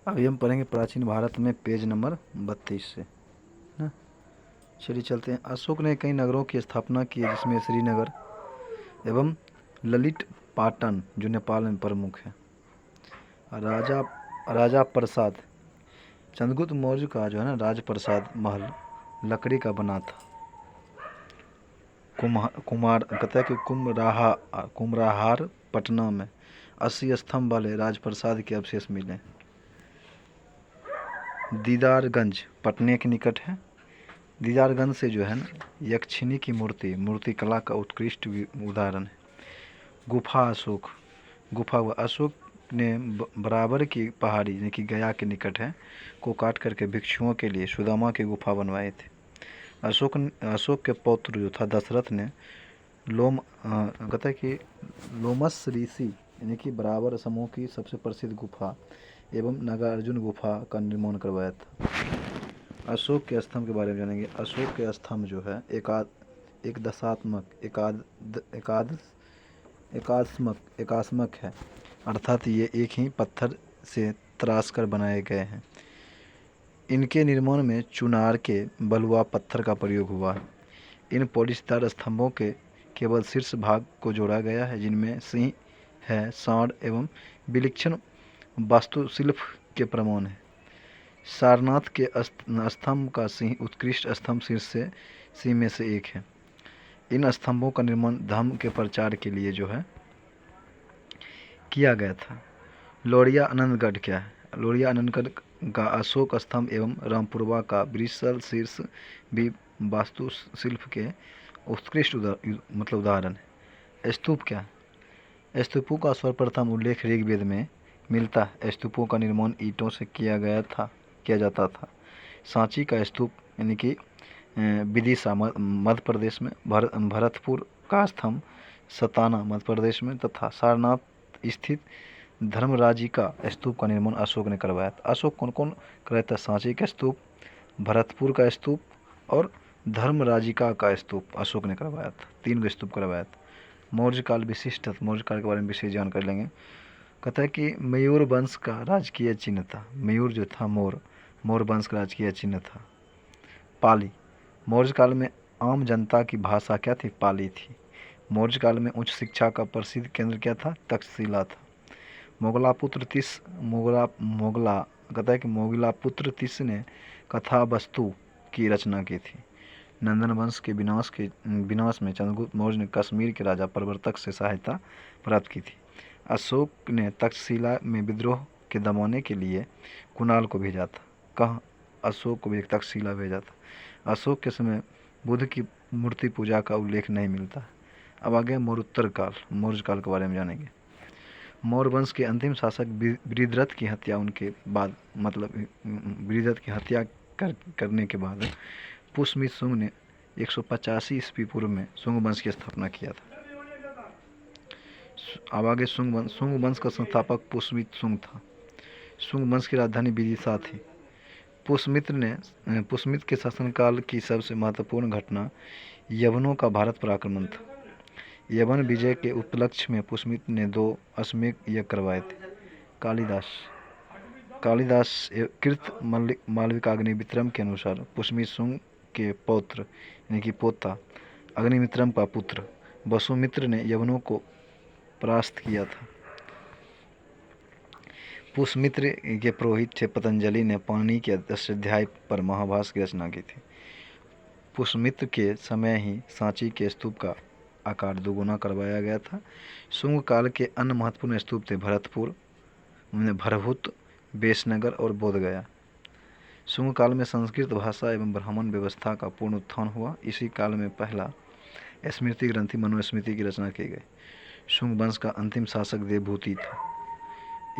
अभी हम पढ़ेंगे प्राचीन भारत में पेज नंबर 32 से ना। चलिए चलते हैं। अशोक ने कई नगरों की स्थापना की है, जिसमें श्रीनगर एवं ललित पाटन जो नेपाल में प्रमुख है। राजा राजा प्रसाद, चंद्रगुप्त मौर्य का जो है ना राजप्रसाद महल लकड़ी का बना था। कुमार कहता है कि कुमराहार पटना में 80 स्तंभ वाले राजप्रसाद के अवशेष मिले। दीदारगंज पटने के निकट है। दीदारगंज से जो है ना यक्षिणी की मूर्तिकला का उत्कृष्ट उदाहरण है। गुफा अशोक ने बराबर की पहाड़ी यानी कि गया के निकट है को काट करके भिक्षुओं के लिए सुदामा की गुफा बनवाए थे। अशोक के पौत्र जो था दशरथ ने कहता है कि लोमस ऋषि यानी कि बराबर समूह की सबसे प्रसिद्ध गुफा एवं नागार्जुन गुफा का निर्माण करवाया था। अशोक के स्तंभ के बारे में जानेंगे। अशोक के स्तंभ जो है एकास्मक है, अर्थात ये एक ही पत्थर से तराश कर बनाए गए हैं। इनके निर्माण में चुनार के बलुआ पत्थर का प्रयोग हुआ है। इन पॉलिशदार स्तंभों के केवल शीर्ष भाग को जोड़ा गया है, जिनमें सिंह है, सांड एवं विलक्षण वास्तुशिल्प के प्रमाण है। सारनाथ के स्तंभ का सिंह उत्कृष्ट स्तंभ सिंह में से एक है। इन स्तंभों का निर्माण धर्म के प्रचार के लिए जो है किया गया था। लौरिया आनंदगढ़ क्या है? लौरिया आनंदगढ़ का अशोक स्तंभ एवं रामपुरवा का ब्रिसल शीर्ष भी वास्तुशिल्प के उत्कृष्ट उदाहरण है। स्तूप क्या है? स्तूपों का सर्वप्रथम उल्लेख ऋग्वेद में मिलता है। स्तूपों का निर्माण ईंटों से किया जाता था। सांची का स्तूप यानी कि विदिशा मध्य प्रदेश में, भरतपुर का स्तंभ सताना मध्य प्रदेश में तथा सारनाथ स्थित धर्मराजी का स्तूप का निर्माण अशोक ने करवाया था। अशोक कौन कौन कराया था? सांची का स्तूप, भरतपुर का स्तूप और धर्मराजिका का स्तूप अशोक ने करवाया था। 3 स्तूप करवाया था। मौर्य काल विशिष्ट, मौर्य काल के बारे में विशेष जानकारी लेंगे। कहता है कि मयूर वंश का राजकीय चिन्ह था। मयूर जो था मोर वंश का राजकीय चिन्ह था। पाली, मौर्य काल में आम जनता की भाषा क्या थी? पाली थी। मौर्य काल में उच्च शिक्षा का प्रसिद्ध केंद्र क्या था? तक्षशिला था। मोगलापुत्र तिस ने कथा वस्तु की रचना की थी। नंदन वंश के विनाश में चंद्रगुप्त मौर्य ने कश्मीर के राजा प्रवर्तक से सहायता प्राप्त की थी। अशोक ने तक्षशिला में विद्रोह के दबाने के लिए कुणाल को भेजा था। कहाँ? अशोक को भी तक्षशिला भेजा था। अशोक के समय बुद्ध की मूर्ति पूजा का उल्लेख नहीं मिलता। अब आगे मौर्य काल के बारे में जानेंगे। मौर्य वंश के अंतिम शासक बृहद्रथ की हत्या उनके बाद बृहद्रथ की हत्या करने के बाद पुष्यमित्र शुंग ने 185 ईस्वी पूर्व में शुंग वंश की स्थापना किया था। अब आगे शुंग वंश का संस्थापक पुष्यमित्र शुंग था। शुंग वंश की राजधानी विदिशा थी। पुष्यमित्र के शासनकाल की सबसे महत्वपूर्ण घटना यवनों का भारत पर आक्रमण था। यवन विजय के उपलक्ष्य में पुष्यमित्र ने 2 अश्वमेध यज्ञ करवाए थे। कालिदास कृत मालविकाग्निमित्रम के अनुसार पुष्यमित्र शुंग के पौत्र यानी कि पोता अग्निमित्रम का पुत्र वसुमित्र ने यवनों को परास्त किया था। पुष्यमित्र के पुरोहित थे पतंजलि ने पाणिनि के अष्टाध्यायी पर महाभाष्य की रचना की थी। पुष्यमित्र के समय ही सांची के स्तूप का आकार 2 गुना करवाया गया था। शुंग काल के अन्य महत्वपूर्ण स्तूप थे भरभूत, बेसनगर और बोधगया। शुंग काल में संस्कृत भाषा एवं ब्राह्मण व्यवस्था का पूर्ण उत्थान हुआ। इसी काल में पहला स्मृति ग्रंथि मनुस्मृति की रचना की गई। शुंग वंश का अंतिम शासक देवभूति था।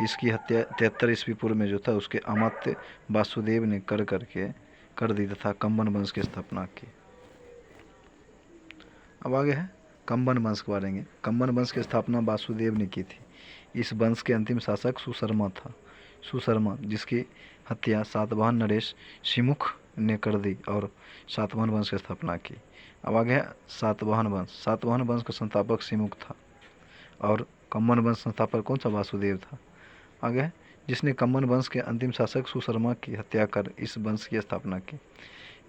इसकी हत्या 73 ईस्वी पूर्व में जो था उसके अमात्य वासुदेव ने कर दी तथा कंबन वंश की स्थापना की। अब आगे है कंबन वंश के बारे में। कंबन वंश की स्थापना वासुदेव ने की थी। इस वंश के अंतिम शासक सुशर्मा जिसकी हत्या सातवाहन नरेश सिमुख ने कर दी और सातवाहन वंश की स्थापना की। अब आगे है सातवाहन वंश का संस्थापक सिमुख था और कंबन वंश संस्थापक कौन सा? वासुदेव था। आगे है जिसने कम्मन वंश के अंतिम शासक सुशर्मा की हत्या कर इस वंश की स्थापना की।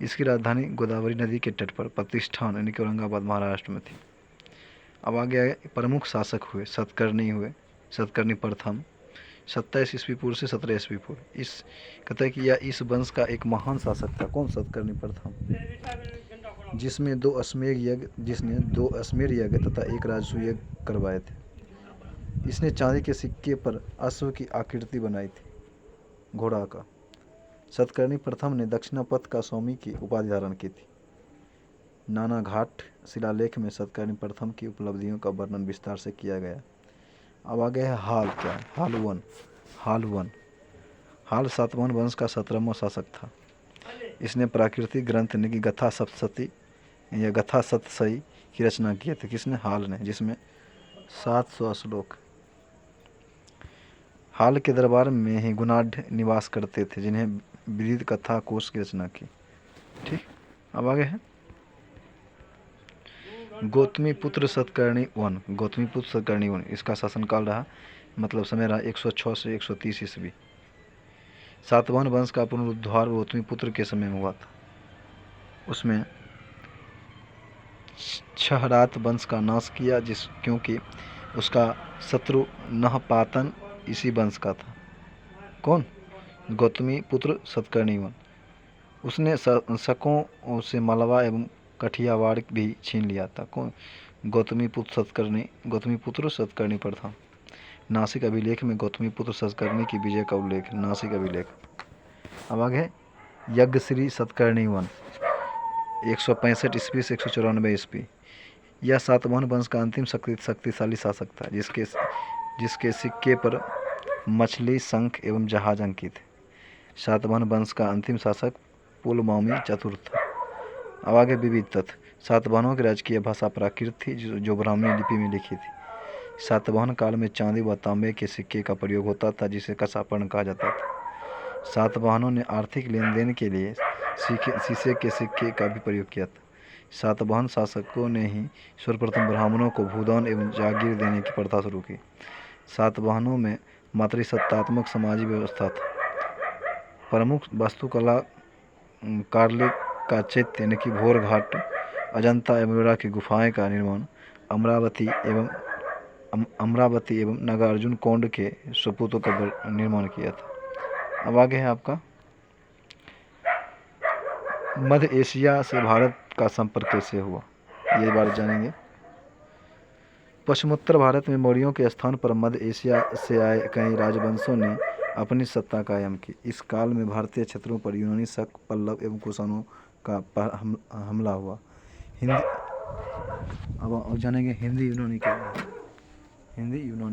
इसकी राजधानी गोदावरी नदी के तट पर प्रतिष्ठान यानी कि औरंगाबाद महाराष्ट्र में थी। अब आगे प्रमुख शासक हुए, सतकर्णी प्रथम 27 ईस्वी पूर्व से 17 ईस्वी पूर्व। इस कहता है कि यह इस वंश का एक महान शासक था। कौन? सतकर्णी प्रथम, जिसने दो अश्वमेध यज्ञ तथा एक राजसूय यज्ञ करवाए थे। इसने चांदी के सिक्के पर अश्व की आकृति बनाई थी, घोड़ा का। सतकर्णी प्रथम ने दक्षिणापथ का स्वामी की उपाधि धारण की थी। नाना घाट शिलालेख में सतकर्णी प्रथम की उपलब्धियों का वर्णन विस्तार से किया गया। अब आ गया है हाल। क्या है? हाल सातवाहन वंश का 17वां शासक था। इसने प्राकृतिक ग्रंथ यानी कि गथा सप्तशती की रचना किए थे। किसने? हाल ने, जिसमें 700 श्लोक। हाल के दरबार में ही गुणाढ़ निवास करते थे, जिन्हें विदित कथा कोश की रचना की। ठीक, अब आगे है गौतमी पुत्र सतकर्णी वन। इसका शासनकाल रहा, मतलब समय रहा 106 से 130 ईस्वी। सातवाहन वंश का पुनरुद्धार गौतमी पुत्र के समय में हुआ था। उसमें छहरात वंश का नाश किया, क्योंकि उसका शत्रु नहपातन इसी वंश का था। कौन? गौतमी पुत्र सतकर्णी वन। उसने शकों से मालवा एवं कठियावाड़ भी छीन लिया था। कौन? गौतमी पुत्र सतकर्णी प्रथम। नासिक अभिलेख में गौतमी पुत्र सतकर्णी की विजय का उल्लेख। नासिक अभिलेख। अब आगे यज्ञश्री सतकर्णी वन 165 ईस्वी से 194 ईस्वी। यह सातवाहन वंश का अंतिम शक्तिशाली शासक था, जिसके सिक्के पर मछली, शंख एवं जहाज अंकित है। सातवाहन वंश का अंतिम शासक पुलमावी चतुर्थ था। अब आगे विविध तथ्य। सातवाहनों की राजकीय भाषा प्राकृत थी, जो ब्राह्मी लिपि में लिखी थी। सातवाहन काल में चांदी व तांबे के सिक्के का प्रयोग होता था, जिसे कसापर्ण कहा जाता था। सातवाहनों ने आर्थिक लेन देन के लिए शीशे के सिक्के का भी प्रयोग किया था। सातवाहन शासकों ने ही सर्वप्रथम ब्राह्मणों को भूदान एवं जागीर देने की प्रथा शुरू की। सातवाहनों में मातृसत्तात्मक सामाजिक व्यवस्था था। प्रमुख वास्तुकला कार्ले का चैत्य यानी कि भोर घाट, अजंता एवं एलोरा की गुफाएं का निर्माण, अमरावती एवं नागार्जुन कोंड के सपूतों का निर्माण किया था। अब आगे है आपका मध्य एशिया से भारत का संपर्क कैसे हुआ, ये बात जानेंगे। पश्चिमोत्तर भारत में मौर्यों के स्थान पर मध्य एशिया से आए कई राजवंशों ने अपनी सत्ता कायम की। इस काल में भारतीय क्षेत्रों पर यूनानी, शक, पल्लव एवं कुषाणों का हमला हुआ। अब जानेंगे हिंदी यूनानी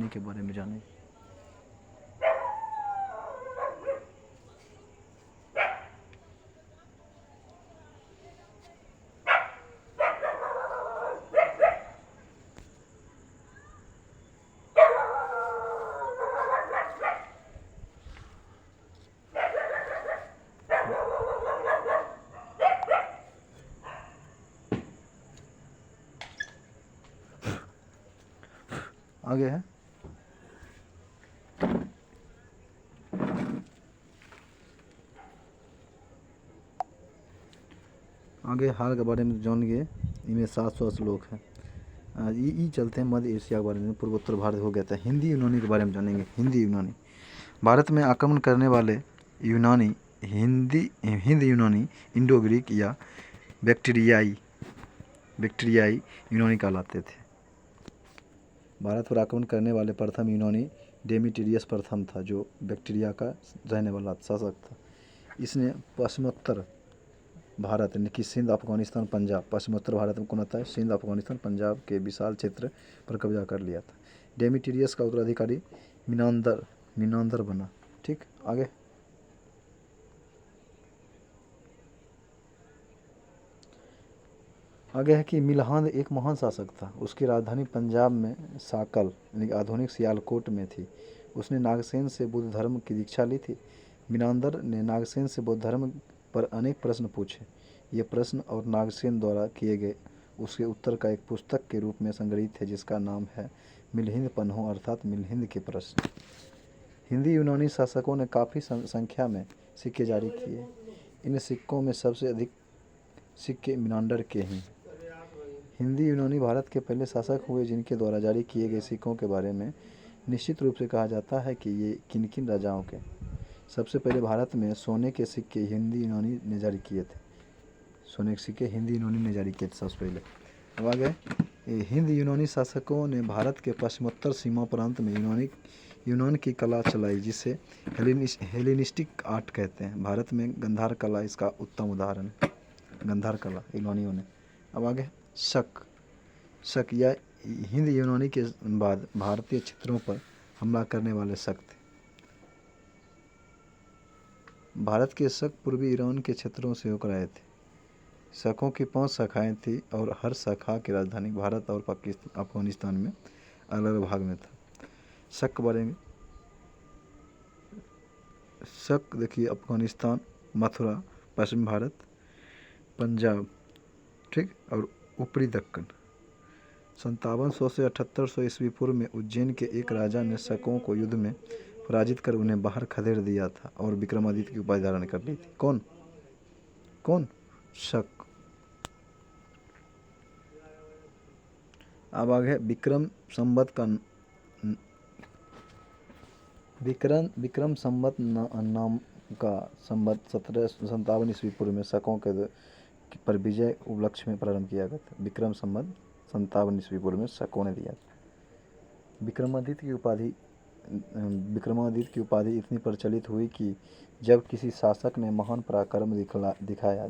के बारे में जानेंगे। आगे है हाल के बारे में जानिए। इनमें 700 श्लोक है। ये चलते हैं मध्य एशिया के बारे में, पूर्वोत्तर भारत हो गया था। हिंदी यूनानी के बारे में जानेंगे। हिंदी यूनानी भारत में आक्रमण करने वाले यूनानी हिंद यूनानी, इंडो ग्रीक या बैक्टीरियाई यूनानी कहलाते थे। भारत पर आक्रमण करने वाले प्रथम यूनानी डेमेट्रियस प्रथम था, जो बैक्टीरिया का रहने वाला शासक था। इसने पश्चिमोत्तर भारत यानी कि सिंध, अफगानिस्तान, पंजाब, पश्चिमोत्तर भारत में कौन आता है? सिंध, अफगानिस्तान, पंजाब के विशाल क्षेत्र पर कब्जा कर लिया था। डेमेट्रियस का उत्तराधिकारी मिनांदर बना। ठीक, आगे है कि मिलहांद एक महान शासक था। उसकी राजधानी पंजाब में साकल यानी आधुनिक सियालकोट में थी। उसने नागसेन से बुद्ध धर्म की दीक्षा ली थी। मिनांदर ने नागसेन से बौद्ध धर्म पर अनेक प्रश्न पूछे। ये प्रश्न और नागसेन द्वारा किए गए उसके उत्तर का एक पुस्तक के रूप में संग्रहित है, जिसका नाम है मिलिंद पन्हो अर्थात मिलिंद के प्रश्न। हिंदी यूनानी शासकों ने काफ़ी संख्या में सिक्के जारी किए। इन सिक्कों में सबसे अधिक सिक्के मिनांडर के हैं। हिंदी यूनानी भारत के पहले शासक हुए जिनके द्वारा जारी किए गए सिक्कों के बारे में निश्चित रूप से कहा जाता है कि ये किन किन राजाओं के। सबसे पहले भारत में सोने के सिक्के हिंदी यूनानी ने जारी किए थे। सोने के सिक्के हिंदी यूनानी ने जारी किए थे सबसे पहले। अब आगे, हिंद यूनानी शासकों ने भारत के पश्चिमोत्तर सीमा प्रांत में यूनान की कला चलाई जिसे हेलेनिस्टिक आर्ट कहते हैं। भारत में गंधार कला इसका उत्तम उदाहरण है। गंधार कला यूनानियों ने। अब आगे, शक या हिंद यूनानी के बाद भारतीय क्षेत्रों पर हमला करने वाले शक थे। भारत के शक पूर्वी ईरान के क्षेत्रों से होकर आए थे। शकों की 5 शाखाएं थी और हर शाखा की राजधानी भारत और अफगानिस्तान में अलग अलग भाग में था। शक के बारे में, शक देखिए, अफगानिस्तान, मथुरा, पश्चिम भारत, पंजाब, ठीक, और ऊपरी दक्कन। 5700 से 7800 ईस्वी पूर्व में उज्जैन के एक राजा ने शकों को युद्ध में पराजित कर उन्हें बाहर खदेड़ दिया था और विक्रमादित्य की उपाधि धारण कर ली थी। कौन? शक। अब आगे, विक्रम संवत नाम का संवत 1757 ईस्वी पूर्व में शकों के पर विजय उपलक्ष्य में प्रारंभ किया गया था। विक्रम संवत 57 ईस्वी पूर्व में शकों ने दिया था। विक्रमादित्य की उपाधि इतनी प्रचलित हुई कि जब किसी शासक ने महान पराक्रम दिखाया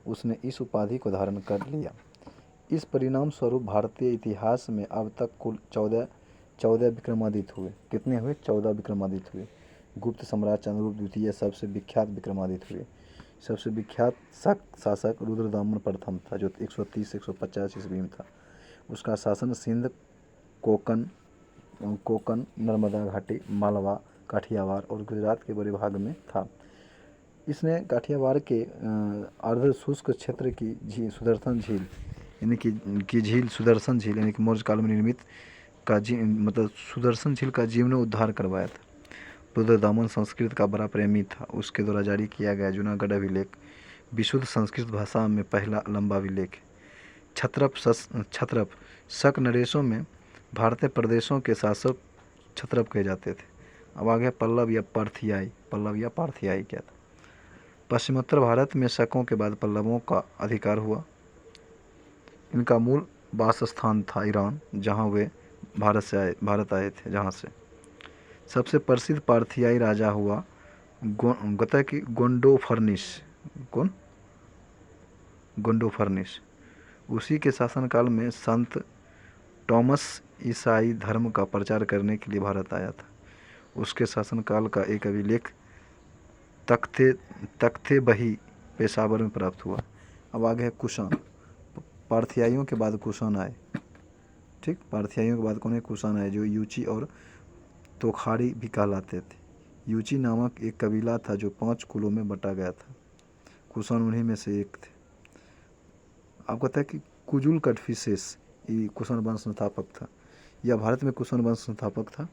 उसने इस उपाधि को धारण कर लिया। इस परिणाम स्वरूप भारतीय इतिहास में अब तक कुल 14 विक्रमादित्य हुए। कितने हुए? 14 विक्रमादित्य हुए। गुप्त सम्राट चंद्रगुप्त द्वितीय सबसे विख्यात विक्रमादित्य हुए। सबसे विख्यात शक शासक रुद्रदामन प्रथम था जो 130-150 ईस्वी में था। उसका शासन सिंध, कोकन, नर्मदा घाटी, मालवा, काठियावाड़ और गुजरात के बड़े भाग में था। इसने काठियावाड़ के अर्ध शुष्क क्षेत्र की झील सुदर्शन झील यानी कि सुदर्शन झील यानी कि मौर्य काल में निर्मित मतलब सुदर्शन झील का जीर्णोद्धार करवाया था। रुद्रदामन संस्कृत का बड़ा प्रेमी था। उसके द्वारा जारी किया गया जूनागढ़ अभिलेख विशुद्ध संस्कृत भाषा में पहला लंबा अभिलेख है। क्षत्रप शक नरेशों में भारतीय प्रदेशों के शासक क्षत्रप कहे जाते थे। अब आगे, पल्लव या पार्थियाई क्या था? पश्चिमोत्तर भारत में शकों के बाद पल्लवों का अधिकार हुआ। इनका मूल वासस्थान था ईरान, जहां वे भारत आए थे। जहां से सबसे प्रसिद्ध पार्थियाई राजा हुआ गोंडोफर्निस। उसी के शासनकाल में संत टॉमस ईसाई धर्म का प्रचार करने के लिए भारत आया था। उसके शासनकाल का एक अभिलेख तख्ते बही पेशावर में प्राप्त हुआ। अब आगे है कुषाण। पार्थियाइयों के बाद कुषाण आए। ठीक, पार्थियाइयों के बाद कौन है? कुषाण आए, जो यूची और तोखारी भी कहलाते थे। यूची नामक एक कबीला था जो 5 कुलों में बटा गया था। कुषाण उन्हीं में से एक थे। आपको पता है कि कुजुल कटफिसेस ये कुषाण वंश संस्थापक था, या भारत में कुषाण वंश संस्थापक था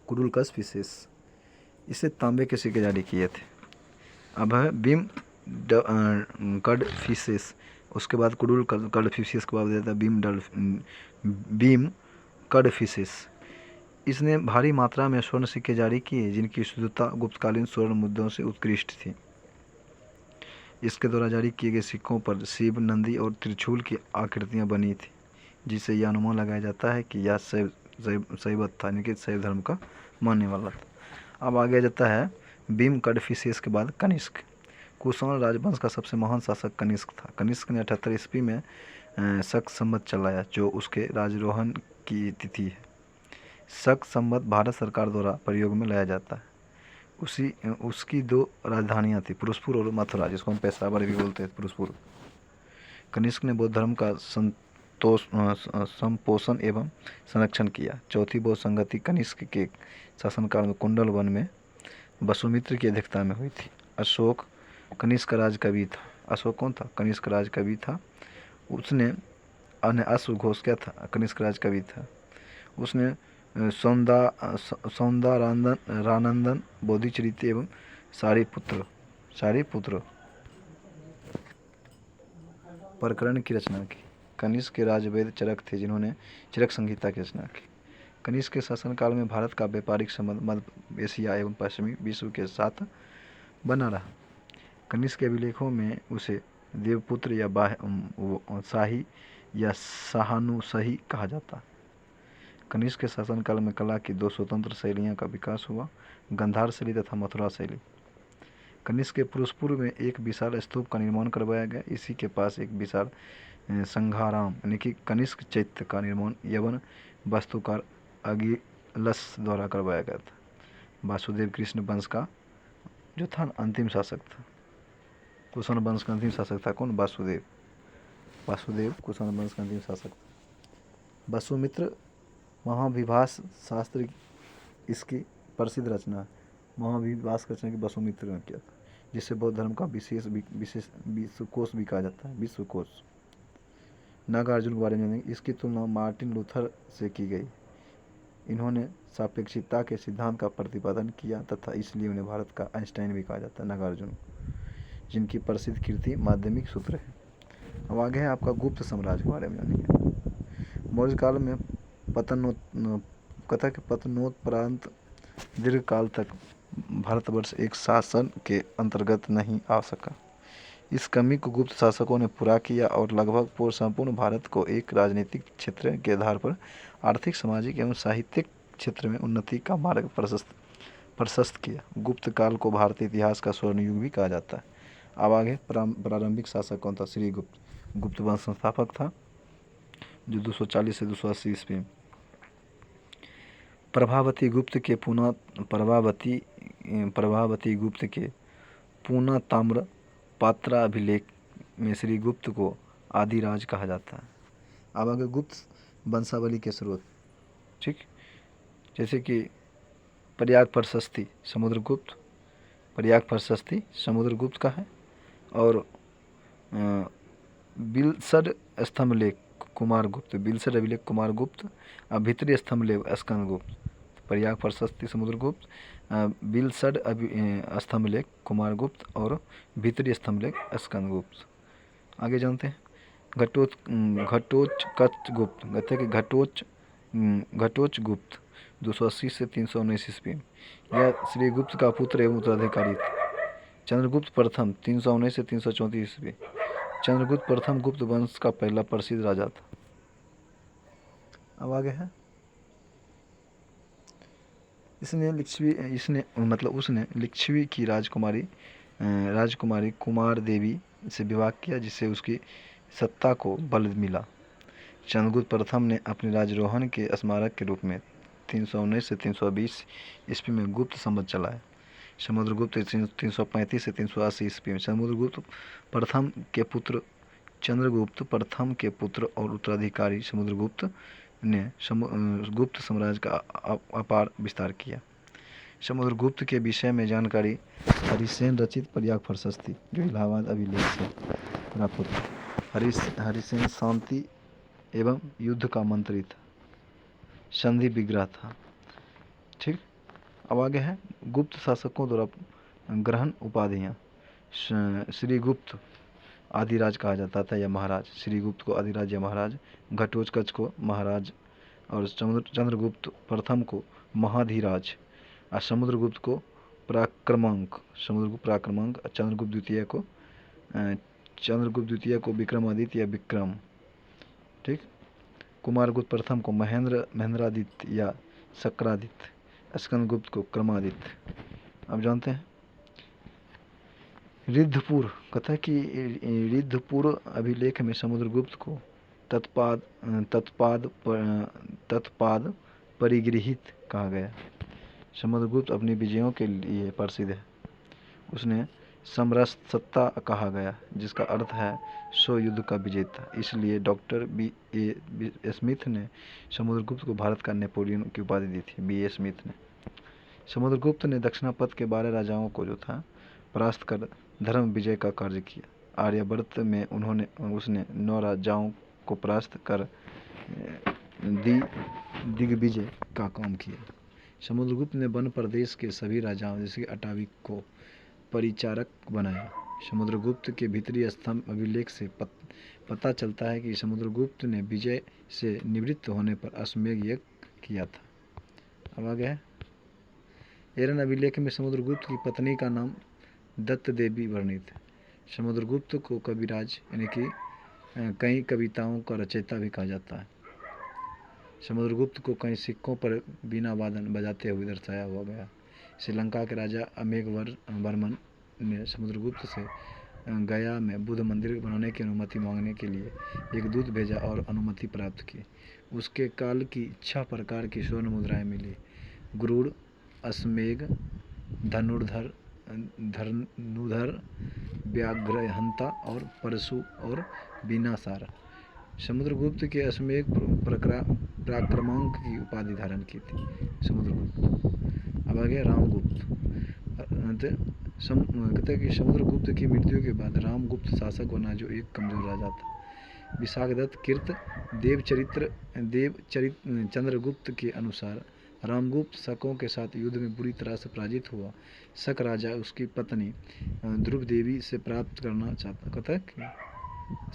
कुजुल कटफिसेस। इसे तांबे के सिक्के जारी किए थे। अब है भीम कडफिसेस। उसके बाद कुडुल कडफिसेस के बाद देता है भीम कडफिसेस। इसने भारी मात्रा में स्वर्ण सिक्के जारी किए जिनकी शुद्धता गुप्तकालीन स्वर्ण मुद्रों से उत्कृष्ट थी। इसके द्वारा जारी किए गए सिक्कों पर शिव, नंदी और त्रिशूल की आकृतियां बनी थी, जिससे यह अनुमान लगाया जाता है कि यह शैव था, यानी कि शैव धर्म का मानने वाला था। अब आगे जाता है भीम कडफिसेस के बाद कनिष्क। कुषाण राजवंश का सबसे महान शासक कनिष्क था। कनिष्क ने 78 ईस्वी में शक संवत चलाया जो उसके राजरोहण की तिथि है। शक संवत भारत सरकार द्वारा प्रयोग में लाया जाता है। उसकी 2 राजधानियाँ थी, पुरुषपुर और मथुरा, जिसको हम पेशावर भी बोलते हैं, पुरुषपुर। कनिष्क ने बौद्ध धर्म का संपोषण एवं संरक्षण किया। चौथी बौद्ध संगति कनिष्क के शासनकाल में कुंडल वन में वसुमित्र की अध्यक्षता में हुई थी। अशोक कनिष्क राज कवि था। अशोक कौन था? कनिष्क राज कवि था। उसने अश्वघोष क्या था? कनिष्क राज कवि था। उसने सौंदरानंदन, बोधिचरित एवं सारिपुत्र प्रकरण की रचना की। कनिष्क के राजवेद चरक थे जिन्होंने चरक संहिता की रचना की। कनिष्क के शासनकाल में भारत का व्यापारिक संबंध मध्य एशिया एवं पश्चिमी विश्व के साथ बना रहा। कनिष्क के अभिलेखों में उसे देवपुत्र या शाही या शाहानुशाही कहा जाता। कनिष्क के शासनकाल में कला की दो स्वतंत्र शैलियों का विकास हुआ, गंधार शैली तथा मथुरा शैली। कनिष्क के पुरुषपुर में एक विशाल स्तूप का निर्माण करवाया गया। इसी के पास एक विशाल संघाराम यानी कि कनिष्क चैत्य का निर्माण यवन वास्तुकार अगिलस द्वारा करवाया गया था। वासुदेव कृष्ण वंश का जो था अंतिम शासक था। कुषाण वंश का अंतिम शासक था कौन? वासुदेव कुषाण वंश का अंतिम शासक था। वसुमित्र महाविभास शास्त्र इसकी प्रसिद्ध रचना है। महाविभास की रचना की वसुमित्र ने किया था, जिसे बौद्ध धर्म का विशेष विश्वकोश भी कहा जाता है। विश्वकोश। नागार्जुन के बारे में जानेंगे। इसकी तुलना मार्टिन लूथर से की गई। इन्होंने सापेक्षिकता के सिद्धांत का प्रतिपादन किया तथा इसलिए उन्हें भारत का आइंस्टाइन भी कहा जाता है, नागार्जुन, जिनकी प्रसिद्ध कृति माध्यमिक सूत्र है। अब आगे है आपका गुप्त साम्राज्य के बारे में जानेंगे। मौर्य काल में पतनोत्परांत दीर्घकाल तक भारतवर्ष एक शासन के अंतर्गत नहीं आ सका। इस कमी को गुप्त शासकों ने पूरा किया और लगभग संपूर्ण भारत को एक राजनीतिक क्षेत्र के आधार पर आर्थिक, सामाजिक एवं साहित्यिक क्षेत्र में उन्नति का मार्ग प्रशस्त किया। गुप्त काल को भारतीय इतिहास का स्वर्ण युग भी कहा जाता है। अब आगे प्रारंभिक शासक कौन था? श्रीगुप्त। गुप्त वंश संस्थापक था जो 240 से 280 ईस्वी में। प्रभावती गुप्त के पूना ताम्र पात्राभिलेख में श्रीगुप्त को आदिराज कहा जाता है। अब आगे गुप्त वंशावली के स्रोत, ठीक, जैसे कि पर्याग प्रशस्ति समुद्रगुप्त का है, और बिलसड स्तंभलेख कुमारगुप्त, बिलसड अभिलेख कुमारगुप्त, भीतरी स्तंभलेख स्कंदगुप्त। पर्याग प्रशस्ति समुद्रगुप्त, बिलसड स्तंभलेख कुमारगुप्त और भीतरी स्तंभलेख स्कंदगुप्त। आगे जानते हैं घटोचगुप्त 280 से 319 ईस्वी। यह श्रीगुप्त का पुत्र एवं उत्तराधिकारी था। चंद्रगुप्त प्रथम 319 से 334 ईस्वी। चंद्रगुप्त प्रथम गुप्त वंश का पहला प्रसिद्ध राजा था। अब आगे है उसने लिच्छवी की राजकुमारी कुमार देवी से विवाह किया, जिससे उसकी सत्ता को बल मिला। चंद्रगुप्त प्रथम ने अपने राजरोहण के स्मारक के रूप में 319 से 320 ईस्वी में गुप्त संवत चलाया। समुद्रगुप्त 335 से 380 ईस्वी में समुद्रगुप्त प्रथम के पुत्र चंद्रगुप्त प्रथम के पुत्र और उत्तराधिकारी समुद्रगुप्त ने गुप्त साम्राज्य का अपार विस्तार किया। समुद्रगुप्त के विषय में जानकारी हरिसेन रचित पर्याग प्रशस्ति जो इलाहाबाद अभिलेख से प्राप्त होता है। हरिसेन शांति एवं युद्ध का मंत्री था, संधि विग्रह था, ठीक। अब आगे है गुप्त शासकों द्वारा ग्रहण उपाधियाँ। श्रीगुप्त आदिराज कहा जाता था या महाराज। श्रीगुप्त को आदिराज या महाराज, घटोत्कच को महाराज और चंद्रगुप्त प्रथम को महाधीराज और समुद्रगुप्त को पराक्रमांक, चंद्रगुप्त द्वितीय को विक्रमादित्य या विक्रम, ठीक। कुमारगुप्त प्रथम को महेंद्रादित्य या शक्रादित्य, स्कंदगुप्त को क्रमादित्य। अब जानते हैं रिद्धपुर, कथा कि रिद्धपुर अभिलेख में समुद्रगुप्त को तत्पाद परिगृहित कहा गया। समुद्रगुप्त अपनी विजयों के लिए प्रसिद्ध है। उसने समरसत्ता कहा गया, जिसका अर्थ है सो युद्ध का विजेता। इसलिए डॉक्टर B.A. स्मिथ ने समुद्रगुप्त को भारत का नेपोलियन की उपाधि दी थी। B.A. स्मिथ ने। समुद्रगुप्त ने दक्षिणापथ के 12 राजाओं को जो था परास्त कर धर्म विजय का कार्य किया। आर्यावर्त में उसने 9 राजाओं को परास्त कर दिग्विजय का काम किया। समुद्रगुप्त ने वन प्रदेश के सभी राजाओं जैसे कि अटावी को परिचारक बनाया। समुद्रगुप्त के भीतरी स्तंभ अभिलेख से पता चलता है कि समुद्रगुप्त ने विजय से निवृत्त होने पर अश्वमेध यज्ञ किया था। अब आ गया है एरन अभिलेख में समुद्रगुप्त की पत्नी का नाम दत्त देवी वर्णित है। समुद्रगुप्त को कविराज यानी कि कई कविताओं का रचयिता भी कहा जाता है। समुद्रगुप्त को कई सिक्कों पर बीना वादन बजाते हुए दर्शाया हुआ गया। श्रीलंका के राजा अमेघवर्मन ने समुद्रगुप्त से गया में बुद्ध मंदिर बनाने की अनुमति मांगने के लिए एक दूत भेजा और अनुमति प्राप्त की। उसके काल की 6 प्रकार की स्वर्ण मुद्राएं मिली: गुरुड़, अश्वमेघ, धनुर्धर, व्याघ्रहंता और परशु और विनाशार। समुद्रगुप्त के अश्वमेघ पराक्रमांक की उपाधि धारण की थी समुद्रगुप्त। अब आ गया रामगुप्त। कहते हैं कि समुद्रगुप्त की मृत्यु के बाद रामगुप्त शासक बना, जो एक कमजोर राजा था। विशाखदत्त कृत चंद्रगुप्त के अनुसार रामगुप्त शकों के साथ युद्ध में बुरी तरह से पराजित हुआ। शक राजा उसकी पत्नी ध्रुव देवी से प्राप्त करना चाहता। कहता है कि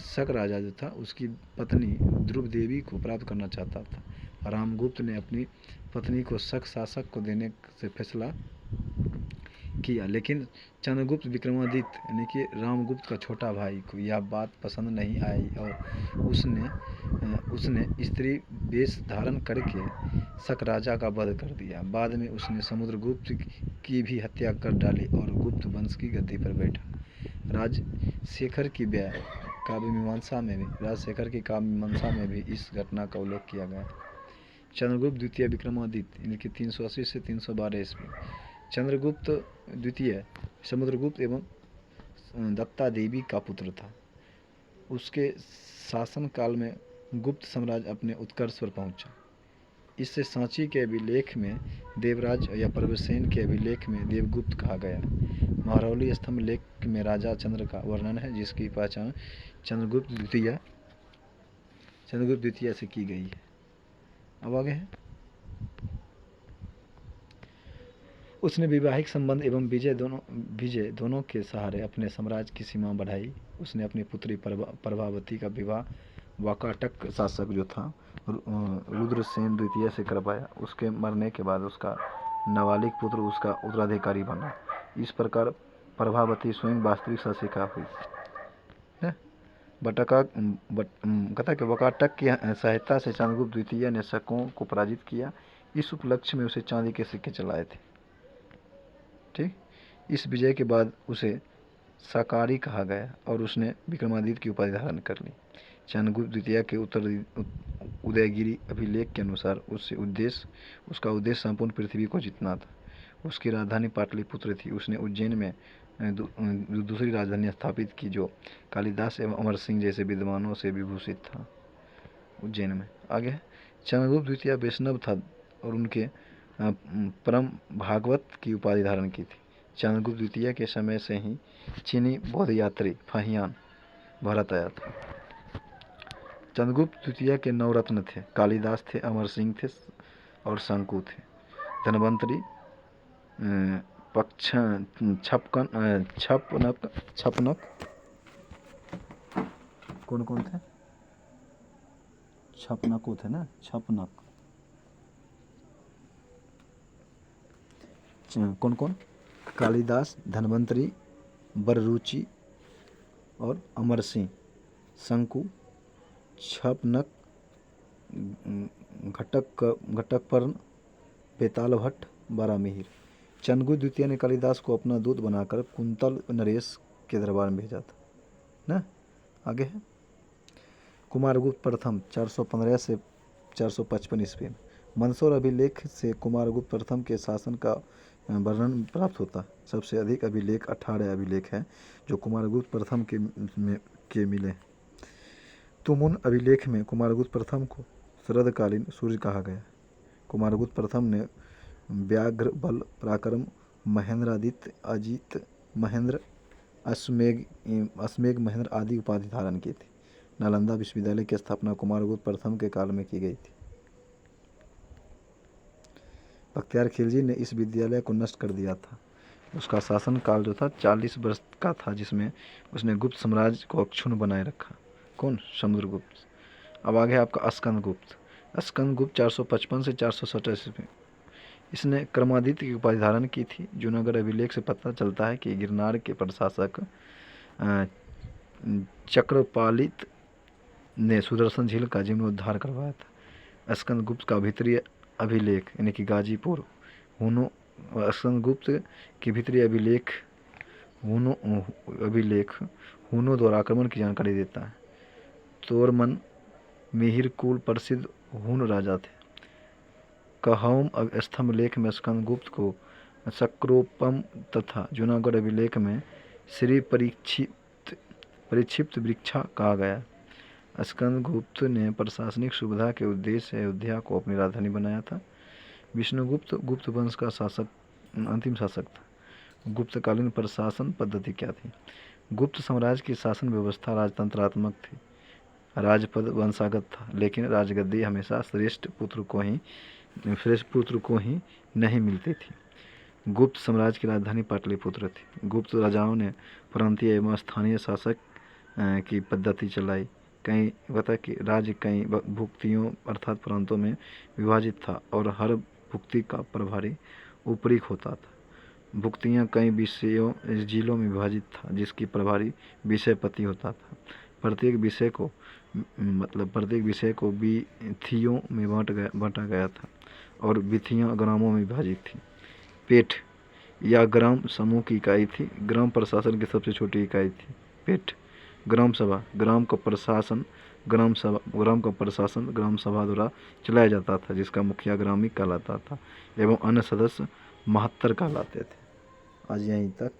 शक राजा जो था उसकी पत्नी ध्रुव देवी को प्राप्त करना चाहता था। रामगुप्त ने अपनी पत्नी को शक शासक को देने से फैसला किया, लेकिन चंद्रगुप्त विक्रमादित्य यानी कि रामगुप्त का छोटा भाई को यह बात पसंद नहीं आई और उसने स्त्री वेश धारण करके शक राजा का वध कर दिया। बाद में उसने समुद्रगुप्त की भी हत्या कर डाली और गुप्त वंश की गद्दी पर बैठा। राजशेखर की काव्य मीमांसा में भी इस घटना का उल्लेख किया गया। चंद्रगुप्त द्वितीय विक्रमादित्य यानी कि 380 से 312 ईस्वी। चंद्रगुप्त द्वितीय समुद्रगुप्त एवं दत्ता देवी का पुत्र था। उसके शासन काल में गुप्त साम्राज्य अपने उत्कर्ष पर पहुंचा। इससे सांची के अभिलेख में देवराज या प्रभुसेन के अभिलेख में देवगुप्त कहा गया। महरौली स्तंभ लेख में राजा चंद्र का वर्णन है, जिसकी पहचान चंद्रगुप्त द्वितीय से की गई है। अब आगे है उसने वैवाहिक संबंध एवं विजय दोनों के सहारे अपने साम्राज्य की सीमा बढ़ाई। उसने अपनी पुत्री प्रभावती का विवाह वाकाटक शासक जो था रुद्रसेन द्वितीय से करवाया। उसके मरने के बाद उसका नाबालिग पुत्र उसका उत्तराधिकारी बना। इस प्रकार प्रभावती स्वयं वास्तविक शासिका हुई। कहता कि वाकाटक की सहायता से चंद्रगुप्त द्वितीय ने शकों को पराजित किया। इस उपलक्ष्य में उसे चांदी के सिक्के चलाए थे। ठीक, इस विजय के बाद उसे साकारी कहा गया और उसने विक्रमादित्य की उपाधि धारण कर ली। चंद्रगुप्त द्वितीय के उदयगिरी अभिलेख के अनुसार उसका उद्देश्य संपूर्ण पृथ्वी को जीतना था। उसकी राजधानी पाटलिपुत्र थी। उसने उज्जैन में दूसरी राजधानी स्थापित की, जो कालिदास एवं अमर सिंह जैसे विद्वानों से विभूषित था। उज्जैन में आगे चंद्रगुप्त द्वितीय वैष्णव था और उनके परम भागवत की उपाधि धारण की थी। चंद्रगुप्त द्वितीय के समय से ही चीनी बौद्ध यात्री फाहियान भारत आया था। चंद्रगुप्त द्वितीय के 9 रत्न थे। कालिदास थे, अमर सिंह थे और शंकु थे। धनवंतरी, छपनक कौन थे? छपनको थे ना, छपनक कौन? कालिदास, धनवंतरी, बररुचि और अमर सिंह, शंकु, छपनक, घटकपर्ण, बेताल भट्ट, बारामिहिर। चंद्रगुप्त द्वितीय ने कालिदास को अपना दूत बनाकर कुंतल नरेश के दरबार में भेजा था ना। आगे है कुमारगुप्त प्रथम 415 से 455 ईस्वी में। मंदसौर अभिलेख से कुमारगुप्त प्रथम के शासन का वर्णन प्राप्त होता है। सबसे अधिक अभिलेख 18 अभिलेख हैं जो कुमारगुप्त प्रथम के मिले। तुमुन अभिलेख में कुमारगुप्त प्रथम को शरदकालीन सूर्य कहा गया। कुमारगुप्त प्रथम ने व्याघ्र, बल, पराक्रम, महेंद्रादित्य, अजित महेंद्र, अश्वमेघ महेंद्र आदि उपाधि धारण की थी। नालंदा विश्वविद्यालय की स्थापना कुमारगुप्त प्रथम के काल में की गई थी। बख्तियार खिलजी ने इस विद्यालय को नष्ट कर दिया था। उसका शासनकाल जो था 40 वर्ष का था, जिसमें उसने गुप्त साम्राज्य को अक्षुण्ण बनाए रखा। कौन? समुद्रगुप्त। अब आगे आपका स्कंदगुप्त। स्कंदगुप्त 455 से 467 ईस्वी में इसने क्रमादित्य की उपाधि धारण की थी। जूनागढ़ अभिलेख से पता चलता है कि गिरनार के प्रशासक चक्रपालित ने सुदर्शन झील का जीर्णोद्धार करवाया था। स्कंदगुप्त का भीतरी अभिलेख यानी कि गाजीपुर हुनो, स्कंदगुप्त की भीतरी अभिलेख हुनो द्वारा आक्रमण की जानकारी देता है। तोरमन मिहिर कुल प्रसिद्ध हुन राजा थे। कहौम स्तंभ लेख में स्कंदगुप्त को सक्रोपम तथा जूनागढ़ अभिलेख में श्री परिक्षिप्त वृक्षा कहा गया। स्कंदगुप्त ने प्रशासनिक सुविधा के उद्देश्य से अयोध्या को अपनी राजधानी बनाया था। विष्णुगुप्त गुप्त वंश का अंतिम शासक था। गुप्तकालीन प्रशासन पद्धति क्या थी? गुप्त साम्राज्य की शासन व्यवस्था राजतंत्रात्मक थी। राजपद वंशागत था, लेकिन राजगद्दी हमेशा श्रेष्ठ पुत्र को ही नहीं मिलती थी। गुप्त साम्राज्य की राजधानी पाटलिपुत्र थी। गुप्त राजाओं ने प्रांतीय एवं स्थानीय शासक की पद्धति चलाई। राज्य कई भुक्तियों अर्थात प्रांतों में विभाजित था और हर भुक्ति का प्रभारी ऊपरी होता था। भुक्तियाँ कई जिलों में विभाजित था, जिसकी प्रभारी विषयपति होता था। प्रत्येक विषय को विथियों में बांटा गया था और विथियाँ ग्रामों में विभाजित थी। पेठ या ग्राम समूह की इकाई थी। ग्राम प्रशासन की सबसे छोटी इकाई थी पेठ। ग्राम सभा ग्राम का प्रशासन ग्राम सभा द्वारा चलाया जाता था, जिसका मुखिया ग्रामीण कहलाता था एवं अन्य सदस्य महात्तर कहलाते थे। आज यहीं तक।